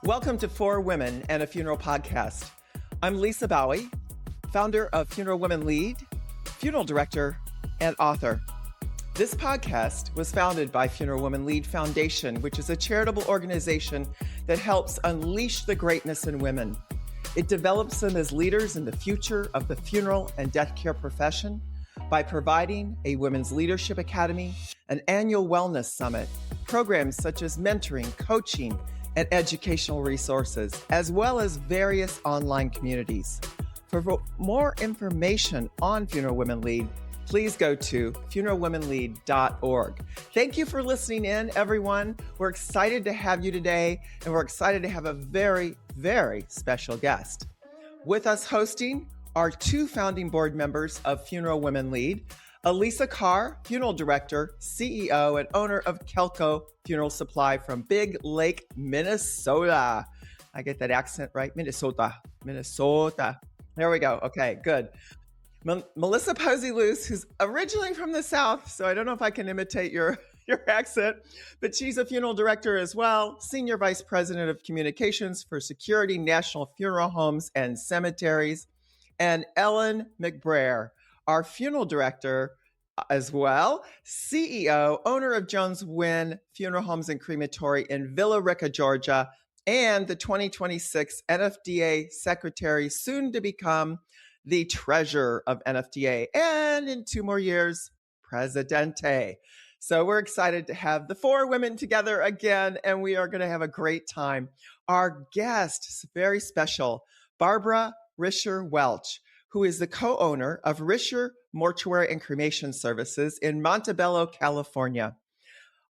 Welcome to Four Women and a Funeral podcast. I'm Lisa Bowie, founder of Funeral Women Lead, funeral director, and author. This podcast was founded by Funeral Women Lead Foundation, which is a charitable organization that helps unleash the greatness in women. It develops them as leaders in the future of the funeral and death care profession by providing a Women's Leadership Academy, an annual wellness summit, programs such as mentoring, coaching, and educational resources, as well as various online communities. For more information on Funeral Women Lead, please go to funeralwomenlead.org. Thank you for listening in, everyone. We're excited to have you today, and we're excited to have a very, very special guest. With us hosting are two founding board members of Funeral Women Lead, Elisa Carr, funeral director, CEO, and owner of Kelco Funeral Supply from Big Lake, Minnesota. I get that accent right? Minnesota. There we go. Okay, good. Melissa Posey-Luce, who's originally from the South, so I don't know if I can imitate your accent, but she's a funeral director as well, Senior Vice President of Communications for Security National Funeral Homes and Cemeteries, and Ellen McBrayer, our funeral director as well, CEO, owner of Jones Wynn Funeral Homes and Crematory in Villa Rica, Georgia, and the 2026 NFDA Secretary, soon to become the treasurer of NFDA, and in 2 more years, Presidente. So we're excited to have the four women together again, and we are going to have a great time. Our guest is very special, Barbara Risher Welch, who is the co-owner of Risher Mortuary and Cremation Services in Montebello, California.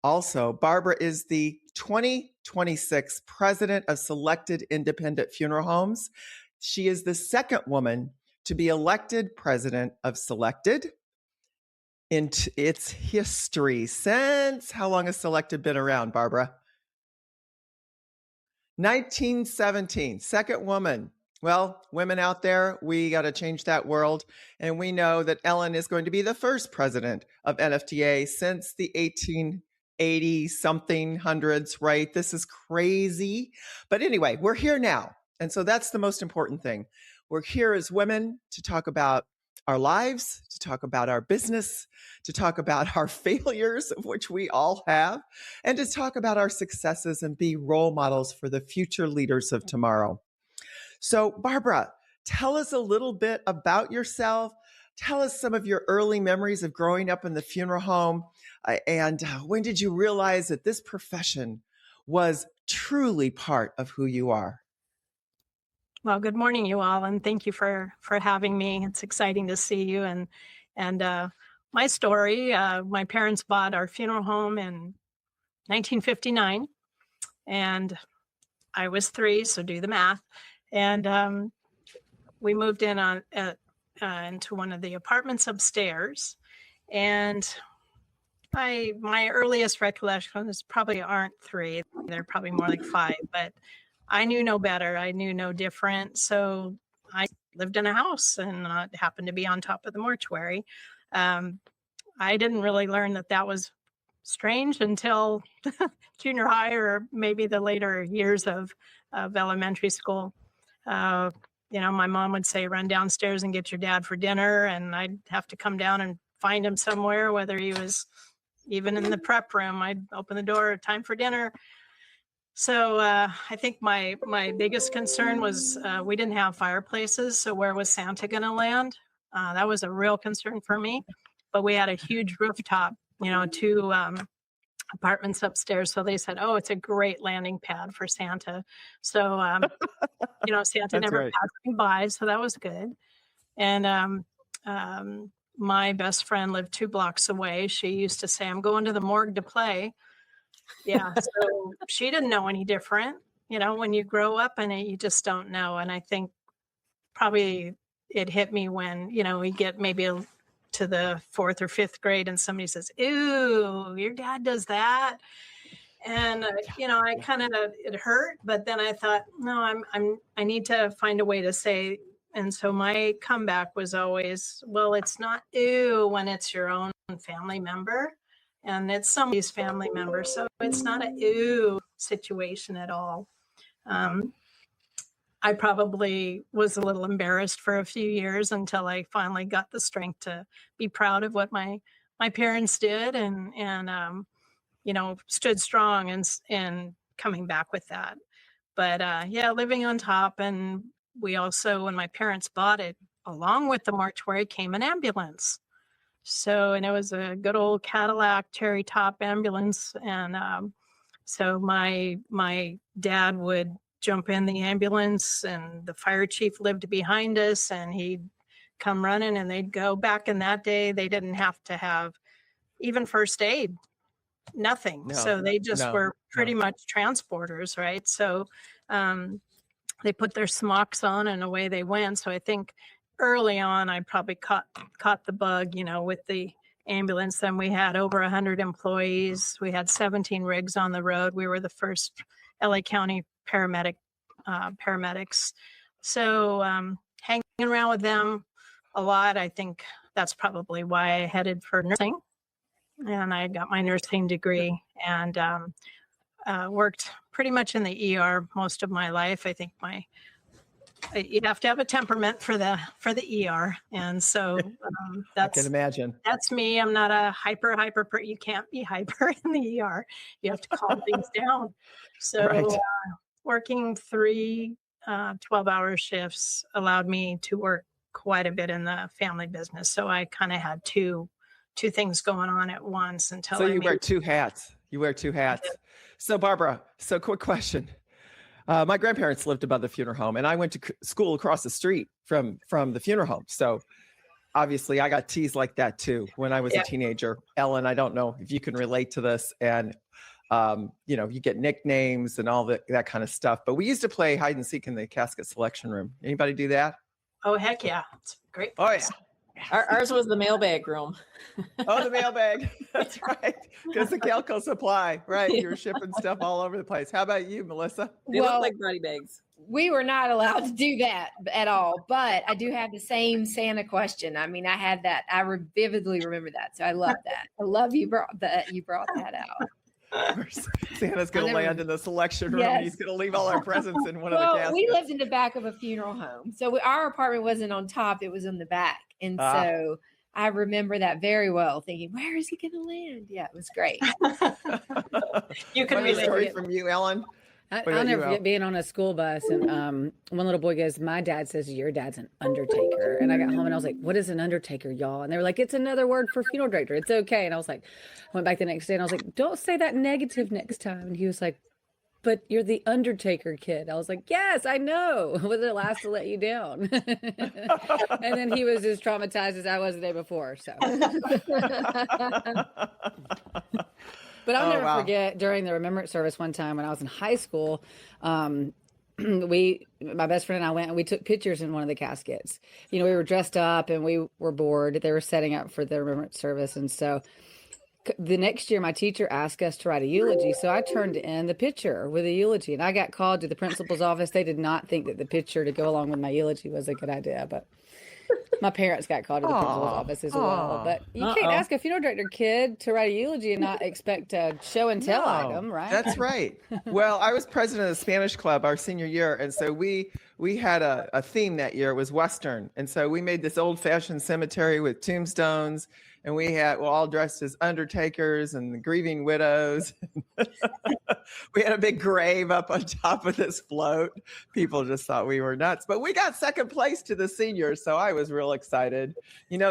Also, Barbara is the 2026 president of Selected Independent Funeral Homes. She is the second woman to be elected president of Selected in its history. Since how long has Selected been around, Barbara? 1917, second woman. Well, women out there, we got to change that world. And we know that Ellen is going to be the first president of NFTA since the 1880 something hundreds, right? This is crazy. But anyway, we're here now. And so that's the most important thing. We're here as women to talk about our lives, to talk about our business, to talk about our failures, of which we all have, and to talk about our successes and be role models for the future leaders of tomorrow. So, Barbara, tell us a little bit about yourself. Tell us some of your early memories of growing up in the funeral home. And when did you realize that this profession was truly part of who you are? Well, good morning, you all, and thank you for having me. It's exciting to see you. And my story, my parents bought our funeral home in 1959, and I was 3, so do the math. And we moved in into one of the apartments upstairs. And my earliest recollections probably aren't 3. They're probably more like 5. But I knew no better. I knew no different. So I lived in a house and happened to be on top of the mortuary. I didn't really learn that was strange until junior high or maybe the later years of elementary school. My mom would say, run downstairs and get your dad for dinner. And I'd have to come down and find him somewhere, whether he was even in the prep room. I'd open the door, time for dinner. So I think my biggest concern was we didn't have fireplaces. So where was Santa going to land? That was a real concern for me. But we had a huge rooftop, 2 apartments upstairs. So they said, oh, it's a great landing pad for Santa. So, Santa never passed me by. So that was good. And my best friend lived 2 blocks away. She used to say, I'm going to the morgue to play. Yeah. So she didn't know any different. When you grow up in it, you just don't know. And I think probably it hit me when, we get maybe to the 4th or 5th grade and somebody says, ooh, your dad does that. And, I kind of, it hurt, but then I thought, no, I need to find a way to say, and so my comeback was always, well, it's not ew when it's your own family member and it's somebody's family member. So it's not a ew situation at all. I probably was a little embarrassed for a few years until I finally got the strength to be proud of what my parents did, and stood strong and coming back with that. But yeah, living on top. And we also, when my parents bought it, along with the mortuary came an ambulance. So, and it was a good old Cadillac Terry Top ambulance. And so my dad would jump in the ambulance, and the fire chief lived behind us, and he'd come running, and they'd go. Back in that day, they didn't have to have even first aid, nothing. No, so they just no, were pretty no. much transporters, right? So they put their smocks on and away they went. So I think early on, I probably caught the bug, with the ambulance. Then we had over 100 employees. We had 17 rigs on the road. We were the first LA County paramedics. So hanging around with them a lot. I think that's probably why I headed for nursing. And I got my nursing degree and worked pretty much in the ER most of my life. I think you have to have a temperament for the ER, and so I can imagine. That's me. I'm not a hyper. You can't be hyper in the ER. You have to calm things down. So Right. Working 3 12-hour shifts allowed me to work quite a bit in the family business. So I kind of had two things going on at once until So you wear two hats. You wear two hats. So Barbara, quick question. My grandparents lived above the funeral home, and I went to school across the street from the funeral home. So obviously I got teased like that too when I was a teenager. Ellen, I don't know if you can relate to this, and you get nicknames and all that kind of stuff. But we used to play hide and seek in the casket selection room. Anybody do that? Oh, heck yeah. It's great. Oh, yeah. Ours was the mailbag room. Oh, the mailbag. That's right. Because the Calco supply, right? You're shipping stuff all over the place. How about you, Melissa? They look like body bags. We were not allowed to do that at all, but I do have the same Santa question. I mean, I had that. I vividly remember that. So I love that. I love you brought that out. Santa's going to land in the selection room. Yes. He's going to leave all our presents in one of the caskets. We lived in the back of a funeral home. So our apartment wasn't on top. It was in the back. And so I remember that very well, thinking, where is he going to land? Yeah, it was great. You can relate. Story it. from you, Ellen? I'll never forget being on a school bus, and one little boy goes, "My dad says your dad's an undertaker." And I got home and I was like, "What is an undertaker, y'all?" And they were like, "It's another word for funeral director. It's okay." And I was like, I went back the next day and I was like, "Don't say that negative next time." And he was like, "But you're the undertaker kid." I was like, "Yes, I know. Was it last to let you down?" And then he was as traumatized as I was the day before. So. But I'll never forget during the remembrance service one time when I was in high school, my best friend and I went and we took pictures in one of the caskets. We were dressed up and we were bored. They were setting up for the remembrance service. And so the next year, my teacher asked us to write a eulogy. So I turned in the picture with a eulogy, and I got called to the principal's office. They did not think that the picture to go along with my eulogy was a good idea, but my parents got called to the principal's office as well. But you can't ask a funeral director kid to write a eulogy and not expect a show and tell item, right? That's right. Well, I was president of the Spanish Club our senior year, and so we had a theme that year. It was Western, and so we made this old-fashioned cemetery with tombstones, and we had all dressed as undertakers and the grieving widows. We had a big grave up on top of this float. People just thought we were nuts, but we got second place to the seniors, so I was real excited.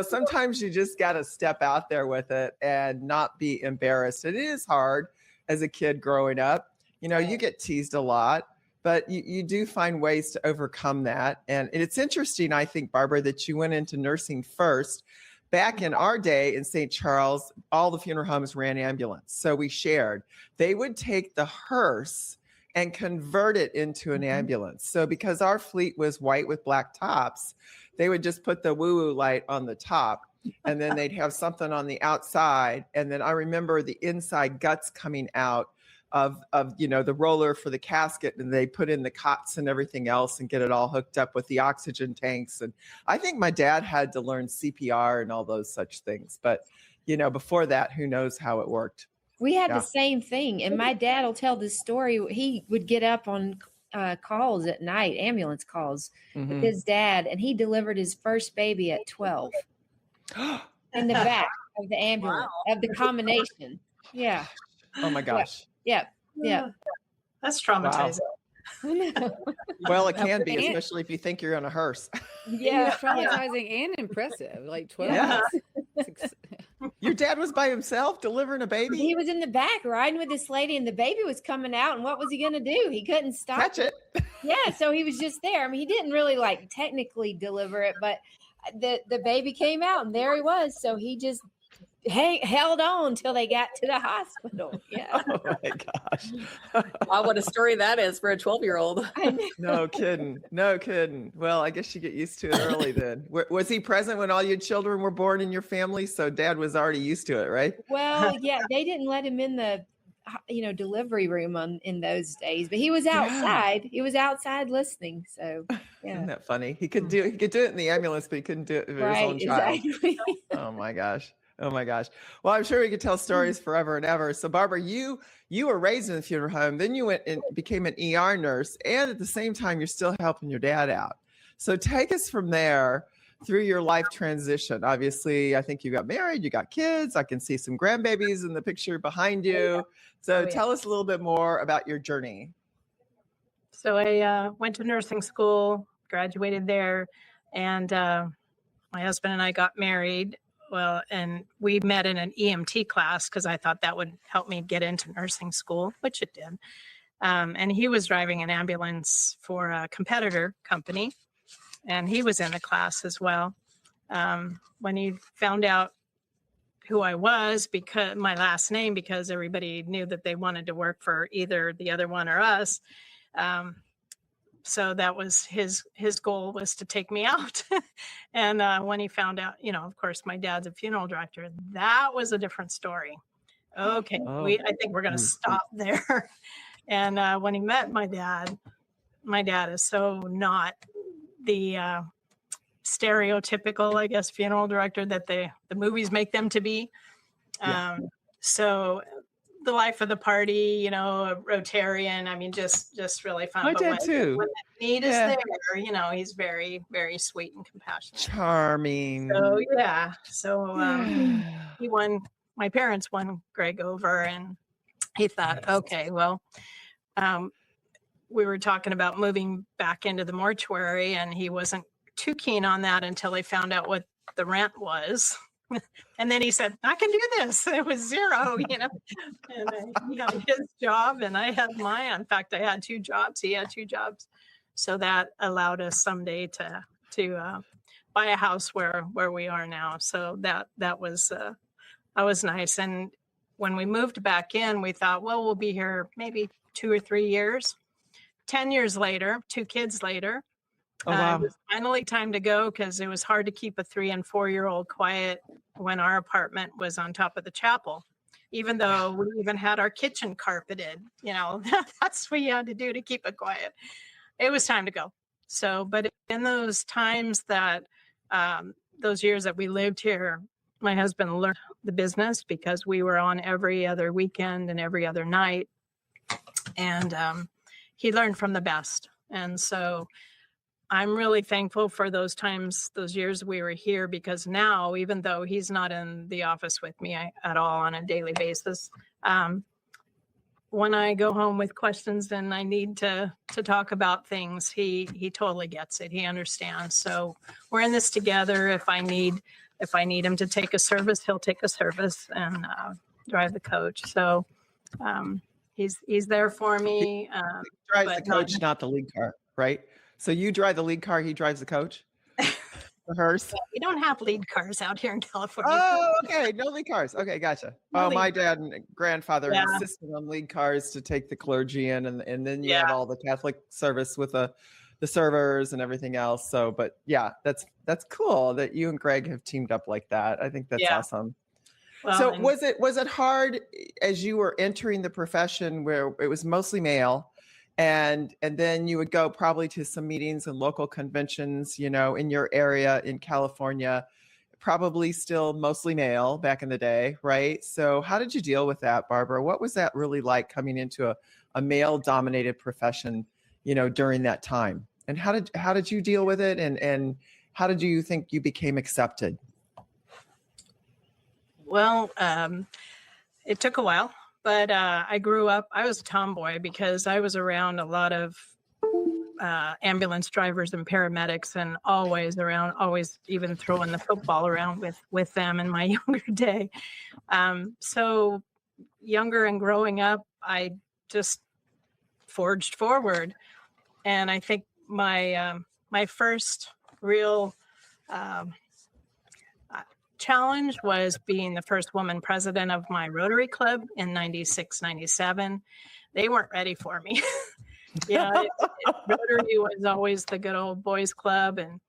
Sometimes you just got to step out there with it and not be embarrassed. It is hard as a kid growing up. You get teased a lot, but you do find ways to overcome that. And it's interesting, I think, Barbara, that you went into nursing first. Back in our day in St. Charles, all the funeral homes ran ambulance. So we shared. They would take the hearse and convert it into an ambulance. So because our fleet was white with black tops, they would just put the woo-woo light on the top, and then they'd have something on the outside. And then I remember the inside guts coming out of the roller for the casket, and they put in the cots and everything else and get it all hooked up with the oxygen tanks. And I think my dad had to learn CPR and all those such things. But, before that, who knows how it worked. We had Yeah. the same thing. And my dad will tell this story. He would get up on calls at night, ambulance calls with his dad, and he delivered his first baby at 12 in the back of the ambulance of the combination. Yeah. Oh my gosh. Yeah. That's traumatizing. Well, it can be, especially if you think you're in a hearse. Yeah, traumatizing and impressive. Like 12. Yeah. Your dad was by himself delivering a baby? He was in the back riding with this lady, and the baby was coming out. And what was he going to do? He couldn't stop. Catch it. Yeah. So he was just there. I mean, he didn't really like technically deliver it, but the baby came out, and there he was. So he just held on till they got to the hospital. Yeah. Oh my gosh. Wow, what a story that is for a 12-year-old. No kidding. Well, I guess you get used to it early then. Was he present when all your children were born in your family? So dad was already used to it, right? Well, yeah, they didn't let him in the delivery room in those days, but he was outside. He was outside listening. So yeah. Isn't that funny? He could do it in the ambulance, but he couldn't do it with his own child. Exactly. Oh my gosh. Well, I'm sure we could tell stories forever and ever. So Barbara, you were raised in the funeral home, then you went and became an ER nurse, and at the same time, you're still helping your dad out. So take us from there through your life transition. Obviously, I think you got married, you got kids. I can see some grandbabies in the picture behind you. So tell us a little bit more about your journey. So I went to nursing school, graduated there, and my husband and I got married. Well, and we met in an EMT class because I thought that would help me get into nursing school, which it did. And he was driving an ambulance for a competitor company, and he was in the class as well. When he found out who I was, because my last name, because everybody knew that they wanted to work for either the other one or us. So that was his goal, was to take me out. And when he found out, of course, my dad's a funeral director, that was a different story. Okay, I think we're going to stop there. And when he met my dad is so not the stereotypical, I guess, funeral director that the movies make them to be. So the life of the party, a Rotarian. I mean, just really fun. I did too. When the need is there, he's very, very sweet and compassionate. Charming. So yeah. So he won. My parents won Greg over, and he thought, okay, well, we were talking about moving back into the mortuary, and he wasn't too keen on that until he found out what the rent was. And then he said, I can do this. It was zero, And he had his job and I had mine. In fact, I had 2 jobs. He had 2 jobs. So that allowed us someday to buy a house where we are now. So that was nice. And when we moved back in, we thought, well, we'll be here maybe 2 or 3 years. 10 years later, 2 kids later, Oh, wow. it was finally time to go because it was hard to keep a 3- and 4-year-old quiet when our apartment was on top of the chapel, even though we even had our kitchen carpeted. That's what you had to do to keep it quiet. It was time to go. So, but in those times that those years that we lived here, my husband learned the business because we were on every other weekend and every other night. And he learned from the best. And so I'm really thankful for those times, those years we were here, because now, even though he's not in the office with me at all on a daily basis, when I go home with questions and I need to talk about things, he totally gets it. He understands. So we're in this together. If I need him to take a service, he'll take a service and drive the coach. So he's there for me. He drives the coach, not the lead car, right? So you drive the lead car, he drives the coach? The hearse? We don't have lead cars out here in California. Oh, okay. No lead cars. Okay, gotcha. My dad and grandfather insisted on lead cars to take the clergy in, and then you have all the Catholic service with the servers and everything else. So, but yeah, that's cool that you and Greg have teamed up like that. I think that's awesome. Well, so was it hard as you were entering the profession where it was mostly male? And then you would go probably to some meetings and local conventions, in your area in California, probably still mostly male back in the day, right? So how did you deal with that, Barbara? What was that really like coming into a male-dominated profession, during that time? And how did you deal with it? And how did you think you became accepted? Well, it took a while, but I grew up, I was a tomboy because I was around a lot of ambulance drivers and paramedics, and always even throwing the football around with them in my younger day. So younger and growing up, I just forged forward. And I think my first real challenge was being the first woman president of my Rotary Club in 96, 97. They weren't ready for me. Rotary was always the good old boys club. And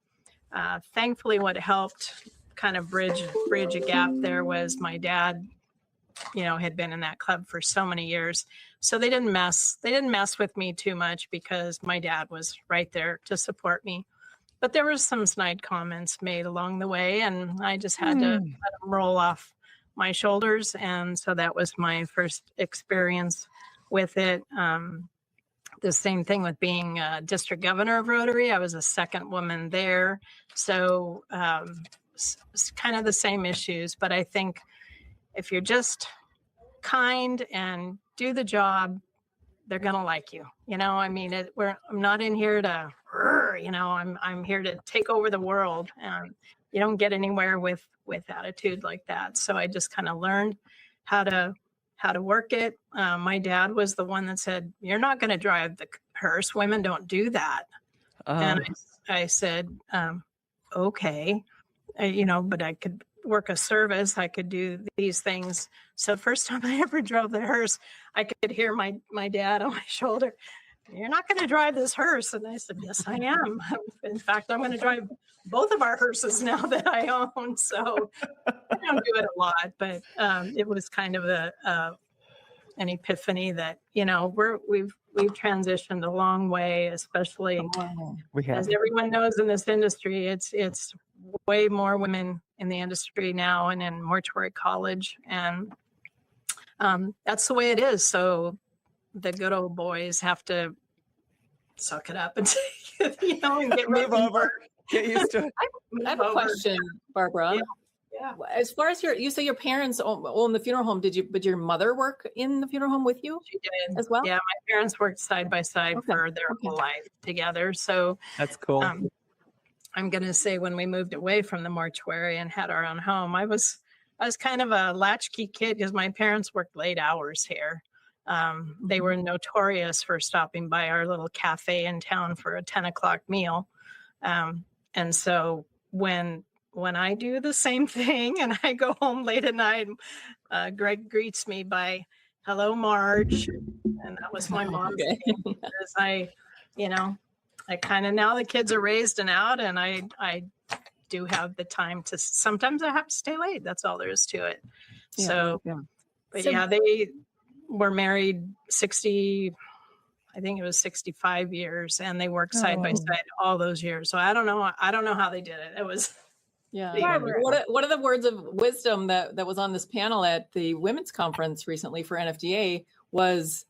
thankfully what helped kind of bridge a gap there was my dad, had been in that club for so many years. So they didn't mess with me too much because my dad was right there to support me. But there was some snide comments made along the way, and I just had to let them roll off my shoulders. And so that was my first experience with it. The same thing with being district governor of Rotary. I was the second woman there. So it's kind of the same issues. But I think if you're just kind and do the job, they're going to like you. I'm not in here to, I'm here to take over the world. And you don't get anywhere with attitude like that. So I just kind of learned how to work it. My dad was the one that said, "You're not going to drive the hearse. Women don't do that." And I said, okay, but I could work a service. I could do these things. So first time I ever drove the hearse, I could hear my dad on my shoulder. "You're not going to drive this hearse." And I said, "Yes, I am. In fact, I'm going to drive both of our hearses now that I own." So I don't do it a lot, but it was kind of an epiphany that, we've transitioned a long way, especially as everyone knows in this industry, it's way more women in the industry now and in mortuary college. And that's the way it is. So the good old boys have to suck it up and take it, and move over, get used to it. I have a question, Barbara. Yeah. As far as you say your parents own the funeral home, but your mother work in the funeral home with you? She did as well? Yeah, my parents worked side by side for their whole life together. So that's cool. I'm going to say when we moved away from the mortuary and had our own home, I was kind of a latchkey kid because my parents worked late hours here. They were notorious for stopping by our little cafe in town for a 10 o'clock meal. And so when I do the same thing and I go home late at night, Greg greets me by "Hello, Marge." And that was my mom's name, because I kind of, now the kids are raised and out, and I do have the time to, sometimes I have to stay late. That's all there is to it. But they were married 65 years, and they worked side by side all those years. So I don't know how they did it. It was One of the words of wisdom that was on this panel at the women's conference recently for NFDA was,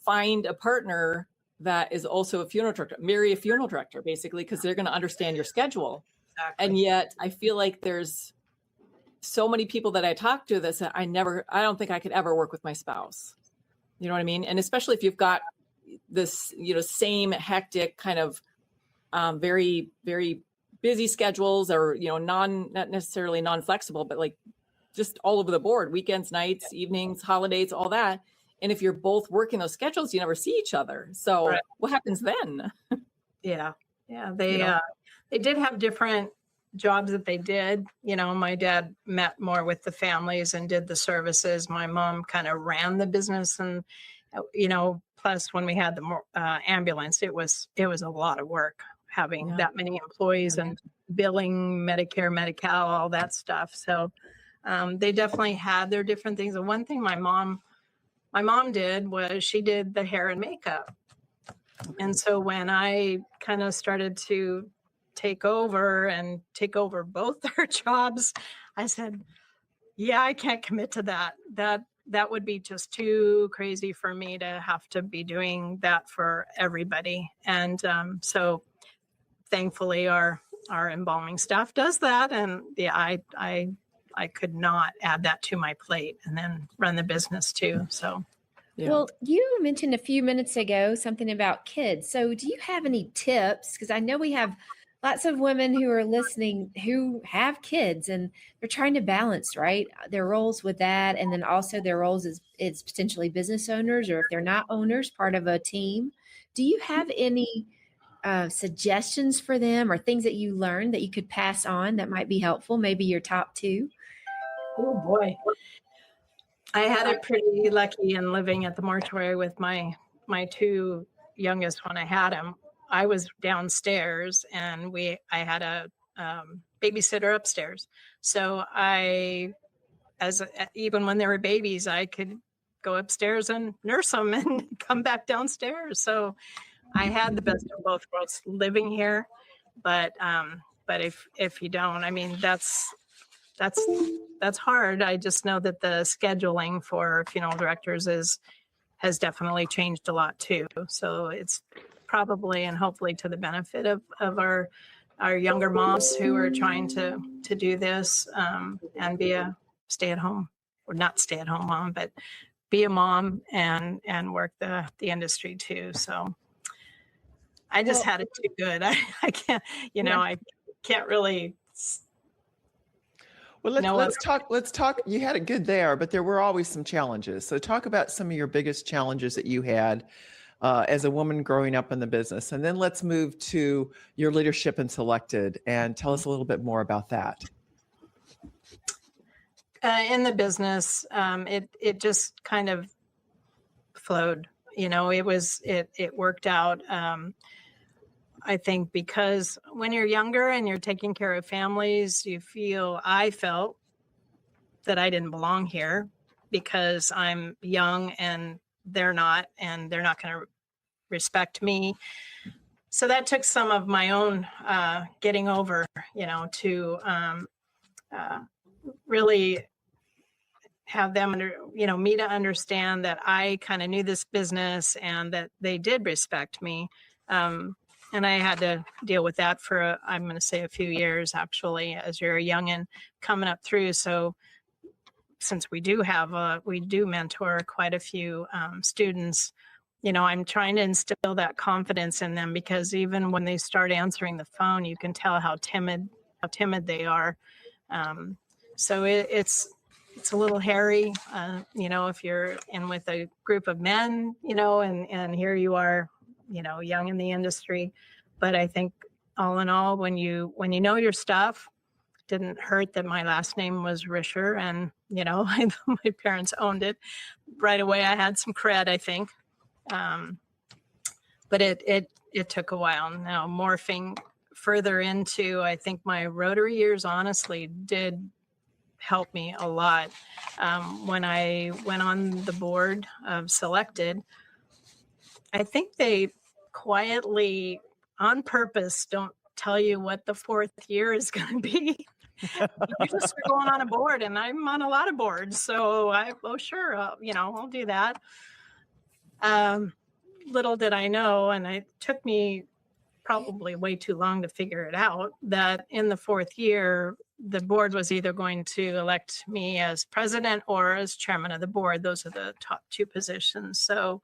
find a partner that is also a funeral director, marry a funeral director, basically, because they're going to understand your schedule. Exactly. And yet I feel like there's so many people that I talk to that say, I don't think I could ever work with my spouse. You know what I mean? And especially if you've got this, same hectic kind of very, very busy schedules, or, not necessarily non-flexible, but like just all over the board, weekends, nights, evenings, holidays, all that. And if you're both working those schedules, you never see each other. So what happens then? Yeah. They did have different jobs that they did. My dad met more with the families and did the services. My mom kind of ran the business, and, plus when we had the ambulance, it was a lot of work having that many employees and billing, Medicare, Medi-Cal, all that stuff. So they definitely had their different things. And one thing my mom did was she did the hair and makeup. And so when I kind of started to take over both their jobs. I said, yeah, I can't commit to that. That would be just too crazy for me to have to be doing that for everybody. And so thankfully our embalming staff does that. And yeah, I could not add that to my plate and then run the business too. So. Yeah. Well, you mentioned a few minutes ago something about kids. So do you have any tips? Because I know we have lots of women who are listening who have kids and they're trying to balance, right, their roles with that. And then also their roles as potentially business owners, or if they're not owners, part of a team. Do you have any suggestions for them or things that you learned that you could pass on that might be helpful? Maybe your top two? Oh boy. I had it pretty lucky in living at the mortuary with my two youngest when I had them. I was downstairs and I had a babysitter upstairs. So even when they were babies, I could go upstairs and nurse them and come back downstairs. So I had the best of both worlds living here. But if you don't, I mean, that's hard. I just know that the scheduling for funeral directors has definitely changed a lot too. So it's probably and hopefully to the benefit of our younger moms who are trying to do this and be a stay-at-home, or not stay-at-home mom, but be a mom and work the industry too. So I just had it too good. I can't, I can't really. Well, let's talk. You had it good there, but there were always some challenges. So talk about some of your biggest challenges that you had as a woman growing up in the business. And then let's move to your leadership in Selected and tell us a little bit more about that. In the business, it just kind of flowed. It worked out. I think because when you're younger and you're taking care of families, I felt that I didn't belong here because I'm young and they're not going to respect me. So that took some of my own getting over, to really have them me to understand that I kind of knew this business and that they did respect me. And I had to deal with that for, I'm going to say a few years, actually, as you're a youngin' coming up through. So since we do mentor quite a few students, I'm trying to instill that confidence in them, because even when they start answering the phone, you can tell how timid they are. So it's a little hairy, if you're in with a group of men, and here you are, young in the industry. But I think all in all, when you know your stuff, didn't hurt that my last name was Risher, and my parents owned it right away. I had some cred, I think, but it took a while. Now morphing further into, I think my Rotary years honestly did help me a lot. When I went on the board of Selected, I think they quietly, on purpose, don't tell you what the fourth year is going to be. You just are going on a board, and I'm on a lot of boards. So sure, I'll do that. Little did I know, and it took me probably way too long to figure it out, that in the fourth year, the board was either going to elect me as president or as chairman of the board. Those are the top two positions. So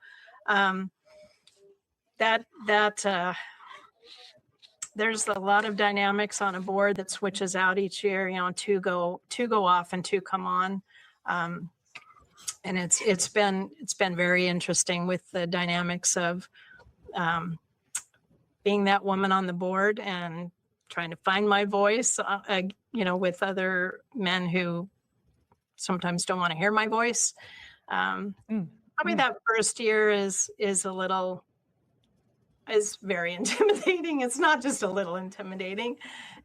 there's a lot of dynamics on a board that switches out each year. Two go off and two come on, and it's been very interesting with the dynamics of being that woman on the board and trying to find my voice. With other men who sometimes don't want to hear my voice. Probably that first year is very intimidating. It's not just a little intimidating.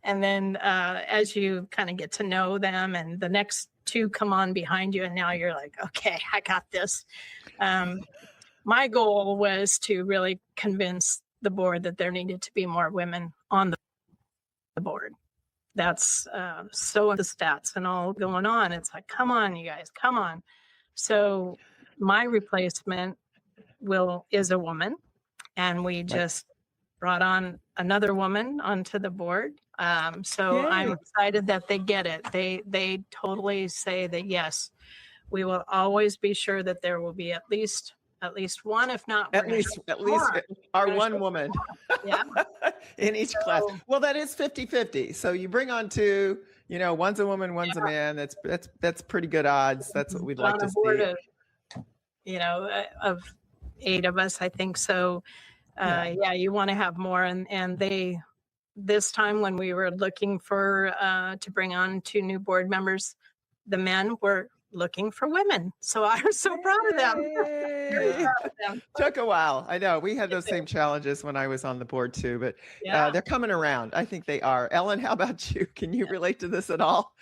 And then as you kind of get to know them and the next two come on behind you, and now you're like, okay, I got this. My goal was to really convince the board that there needed to be more women on the the board. That's so the stats and all going on. It's like, come on, you guys, come on. So my replacement is a woman, and we just brought on another woman onto the board. So Yay. I'm excited that they get it. They totally say that, yes, we will always be sure that there will be at least one, if not at least our one woman yeah. in each class. Well, that is 50-50. So you bring on two, one's a woman, one's a man. That's pretty good odds. That's what we'd like to see. Of 8 of us, I think. So you want to have more. And they, this time when we were looking for to bring on 2 new board members, the men were looking for women. So I was so proud of them. Took a while. I know we had those same challenges when I was on the board too, but they're coming around. I think they are. Ellen, how about you? Can you relate to this at all?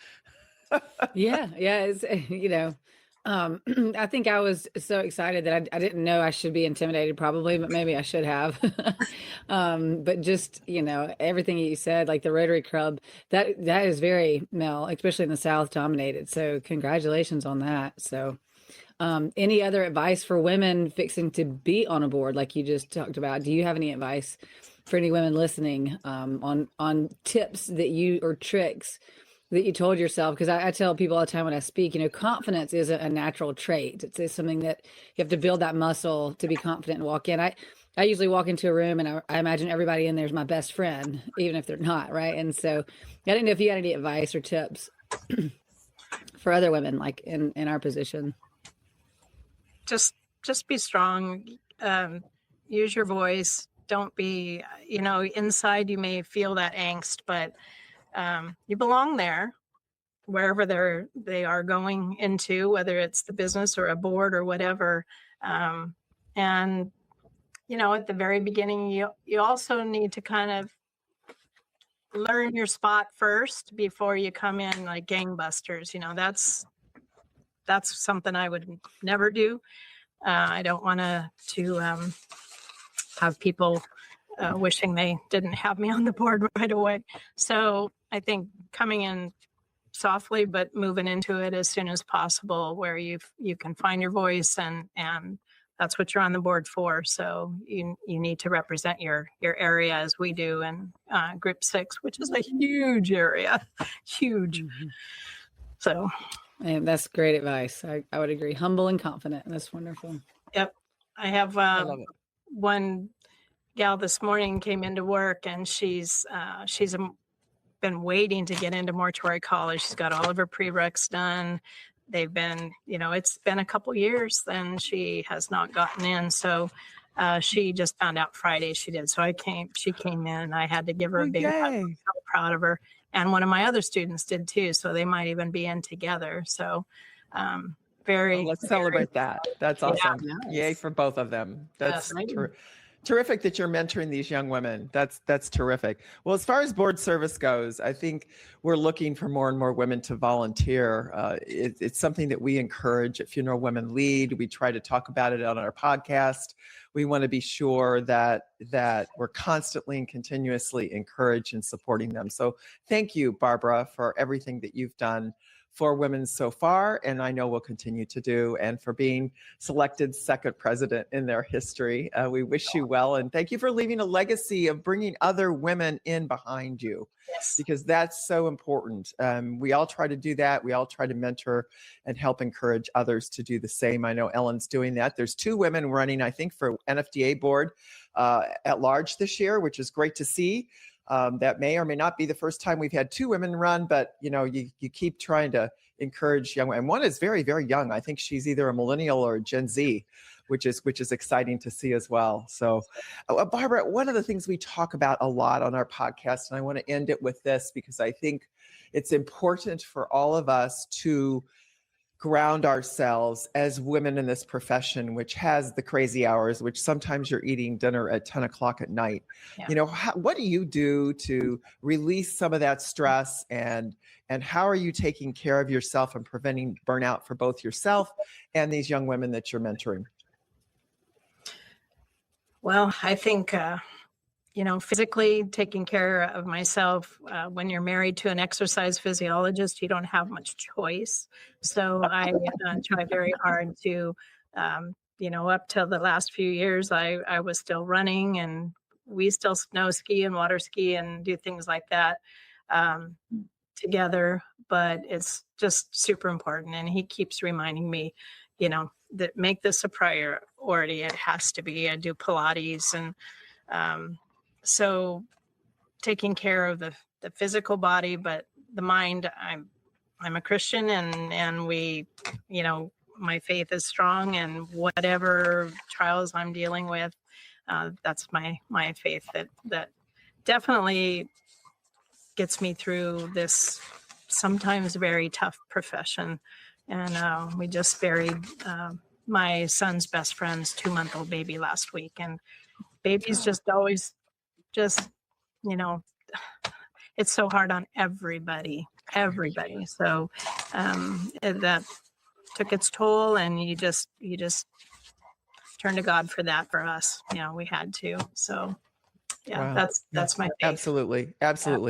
Yeah. It's, I think I was so excited that I didn't know I should be intimidated probably, but maybe I should have. But just, everything you said, like the Rotary Club, that is very male, especially in the South, dominated. So congratulations on that. So any other advice for women fixing to be on a board like you just talked about? Do you have any advice for any women listening on tips or tricks that you told yourself? Because I tell people all the time when I speak, confidence isn't a natural trait. It's something that you have to build that muscle to be confident and walk in. I usually walk into a room and I imagine everybody in there is my best friend, even if they're not, right? And so I didn't know if you had any advice or tips for other women, like in our position. Just be strong. Use your voice. Don't be, inside you may feel that angst, but you belong there, wherever they are going into, whether it's the business or a board or whatever. And at the very beginning, you also need to kind of learn your spot first before you come in like gangbusters. That's something I would never do. I don't want to have people wishing they didn't have me on the board right away. So I think coming in softly, but moving into it as soon as possible, where you can find your voice, and that's what you're on the board for. So you need to represent your area, as we do in Group 6, which is a huge area, huge. Mm-hmm. So. And that's great advice. I would agree. Humble and confident. That's wonderful. Yep. I have one gal this morning came into work, and she's been waiting to get into mortuary college. She's got all of her prereqs done. They've been, it's been a couple years, and she has not gotten in. So she just found out Friday she did. So she came in, and I had to give her a big hug. I'm so proud of her. And one of my other students did too. So they might even be in together. So let's celebrate that. That's awesome. Yeah, nice. Yay for both of them. That's terrific that you're mentoring these young women. That's terrific. Well, as far as board service goes, I think we're looking for more and more women to volunteer. It's something that we encourage at Funeral Women Lead. We try to talk about it on our podcast. We want to be sure that we're constantly and continuously encouraging and supporting them. So thank you, Barbara, for everything that you've done for women so far, and I know will continue to do, and for being selected second president in their history. We wish you well, and thank you for leaving a legacy of bringing other women in behind you, because that's so important. We all try to do that. We all try to mentor and help encourage others to do the same. I know Ellen's doing that. There's 2 women running, I think, for NFDA board at large this year, which is great to see. That may or may not be the first time we've had 2 women run, but you keep trying to encourage young women. And one is very, very young. I think she's either a millennial or a Gen Z, which is exciting to see as well. So, Barbara, one of the things we talk about a lot on our podcast, and I want to end it with this because I think it's important for all of us to ground ourselves as women in this profession, which has the crazy hours, which sometimes you're eating dinner at 10 o'clock at night. Yeah. What do you do to release some of that stress, and how are you taking care of yourself and preventing burnout for both yourself and these young women that you're mentoring? Well, I think physically taking care of myself. When you're married to an exercise physiologist, you don't have much choice. So I try very hard to, up till the last few years, I was still running, and we still snow ski and water ski and do things like that together. But it's just super important. And he keeps reminding me, that make this a priority. It has to be. I do Pilates, and so taking care of the physical body, but the mind, I'm a Christian, and we, my faith is strong, and whatever trials I'm dealing with, that's my faith that definitely gets me through this sometimes very tough profession. And we just buried my son's best friend's 2-month-old baby last week, and babies just always just, it's so hard on everybody. So that took its toll, and you just turn to God for that. For us, we had to. So yeah, wow. That's my faith. Absolutely. Yeah.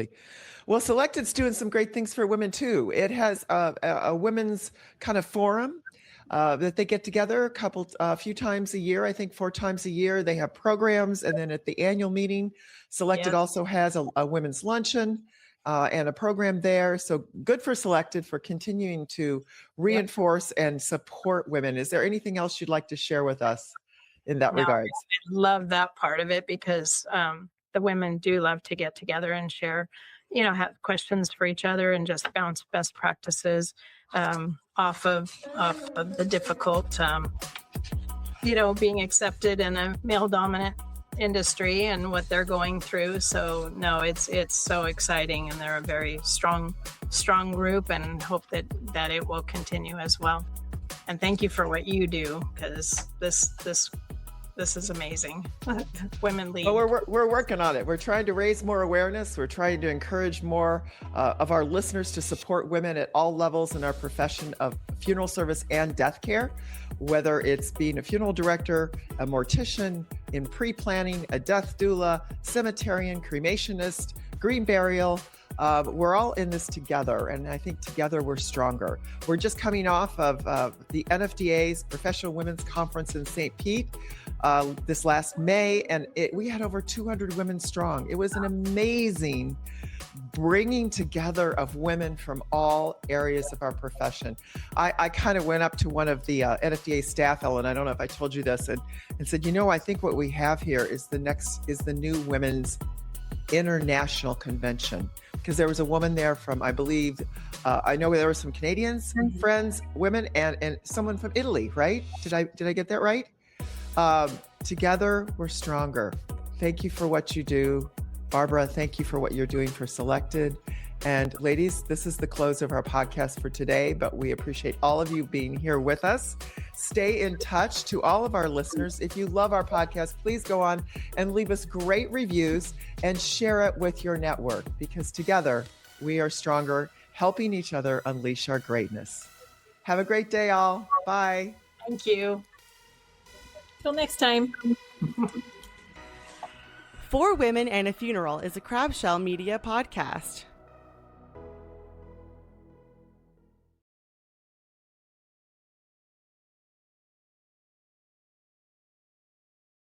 Well, Selected's doing some great things for women too. It has a women's kind of forum that they get together a few times a year. I think 4 times a year. They have programs, and then at the annual meeting, Selected also has a women's luncheon and a program there. So good for Selected for continuing to reinforce and support women. Is there anything else you'd like to share with us in that regards? I love that part of it, because the women do love to get together and share, have questions for each other and just bounce best practices off of the difficult, being accepted in a male dominant industry and what they're going through. So no, it's so exciting, and they're a very strong group, and hope that it will continue as well. And thank you for what you do, because this is amazing. Women lead. Well, we're working on it. We're trying to raise more awareness. We're trying to encourage more of our listeners to support women at all levels in our profession of funeral service and death care, whether it's being a funeral director, a mortician, in pre-planning, a death doula, cemeterian, cremationist, green burial. We're all in this together, and I think together we're stronger. We're just coming off of the NFDA's Professional Women's Conference in St. Pete this last May, and we had over 200 women strong. It was an amazing bringing together of women from all areas of our profession. I kind of went up to one of the NFDA staff, Ellen, I don't know if I told you this, and said, I think what we have here is the new Women's International Convention. Because there was a woman there from, I believe, I know there were some Canadians, friends, women, and someone from Italy, right? Did I get that right? Together, we're stronger. Thank you for what you do. Barbara, thank you for what you're doing for Selected. And ladies, this is the close of our podcast for today, but we appreciate all of you being here with us. Stay in touch. To all of our listeners, if you love our podcast, please go on and leave us great reviews and share it with your network, because together we are stronger, helping each other unleash our greatness. Have a great day, all. Bye. Thank you. Till next time. 4 Women and a Funeral is a Crabshell Media podcast.